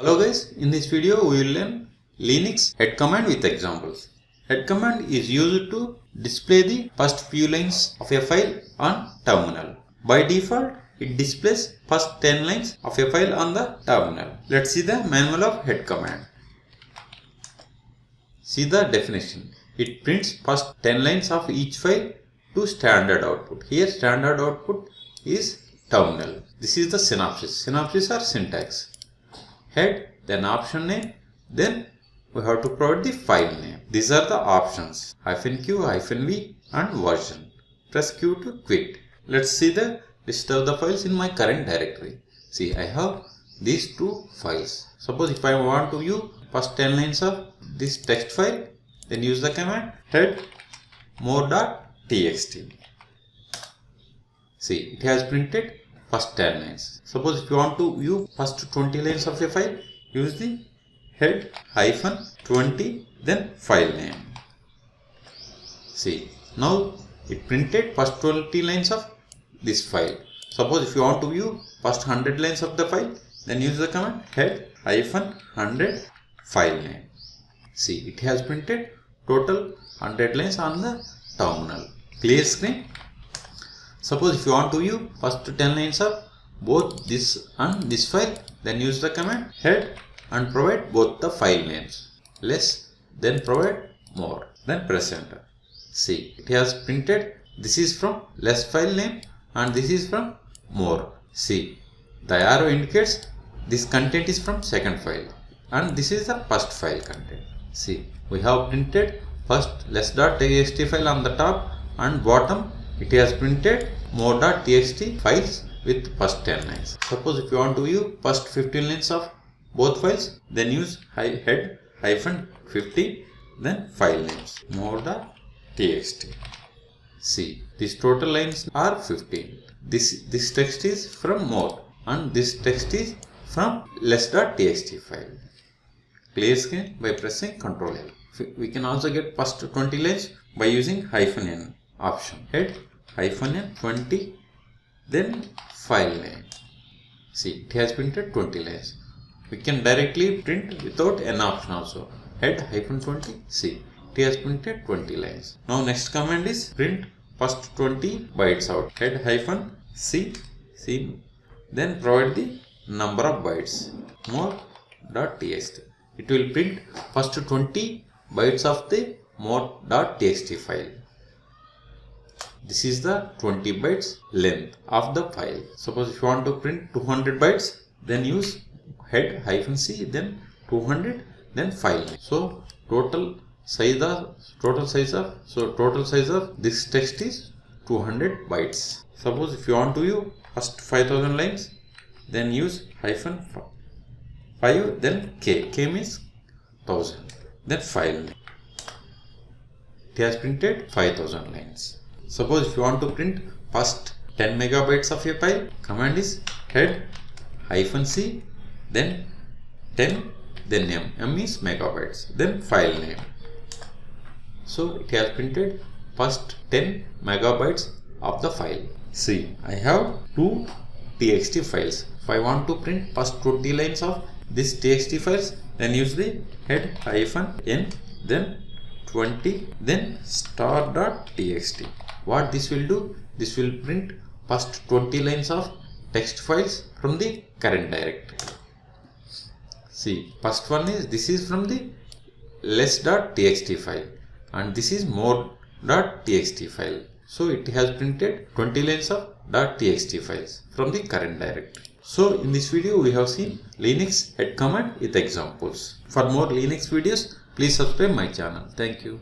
Hello guys, in this video we will learn Linux head command with examples. Head command is used to display the first few lines of a file on terminal. By default, it displays first 10 lines of a file on the terminal. Let's see the manual of head command. See the definition. It prints first 10 lines of each file to standard output. Here standard output is terminal. This is the synopsis. Synopsis or syntax. Head, then option name, then we have to provide the file name. These are the options: -q, -v and version. Press Q to quit. Let's see the list of the files in my current directory. See, I have these two files. Suppose if I want to view first 10 lines of this text file, then use the command head more.txt. See, it has printed first 10 lines. Suppose if you want to view first 20 lines of a file, use the head -20 then file name. See, now it printed first 20 lines of this file. Suppose if you want to view first 100 lines of the file, then use the command head -100 file name. See, it has printed total 100 lines on the terminal. Clear screen. Suppose if you want to view first 10 lines of both this and this file, then use the command head and provide both the file names. Less, then provide more, then press enter. See, it has printed this is from less file name and this is from more. See, the arrow indicates this content is from second file and this is the first file content. See, we have printed first less.txt file on the top and bottom it has printed more.txt files with first 10 lines. Suppose if you want to view first 15 lines of both files, then use head -50 then file names more.txt. See, these total lines are 15. This text is from more and this text is from less.txt file. Clear screen by pressing Ctrl L. We can also get first 20 lines by using -n option. Head -n20 then file name. See, it has printed 20 lines. We can directly print without n option also. Head -20. See, it has printed 20 lines. Now next command is print first 20 bytes out. Head -c, then provide the number of bytes more.txt. It will print first 20 bytes of the more.txt file. This is the 20 bytes length of the file. Suppose if you want to print 200 bytes, then use head -c then 200 then file name. So total size of this text is 200 bytes. Suppose if you want to view first 5000 lines, then use -5 then k means 1000 then file name. It has printed 5000 lines. Suppose if you want to print first 10 megabytes of a file, command is head -c then 10 then m is megabytes then file name. So it has printed first 10 megabytes of the file. See, I have two txt files. If I want to print first 20 lines of this txt files, then use the head -n then 20 then star.txt. What this will do? This will print first 20 lines of text files from the current directory. See, first one is this is from the less.txt file and this is more.txt file. So it has printed 20 lines of .txt files from the current directory. So in this video we have seen Linux head command with examples. For more Linux videos, please subscribe my channel. Thank you.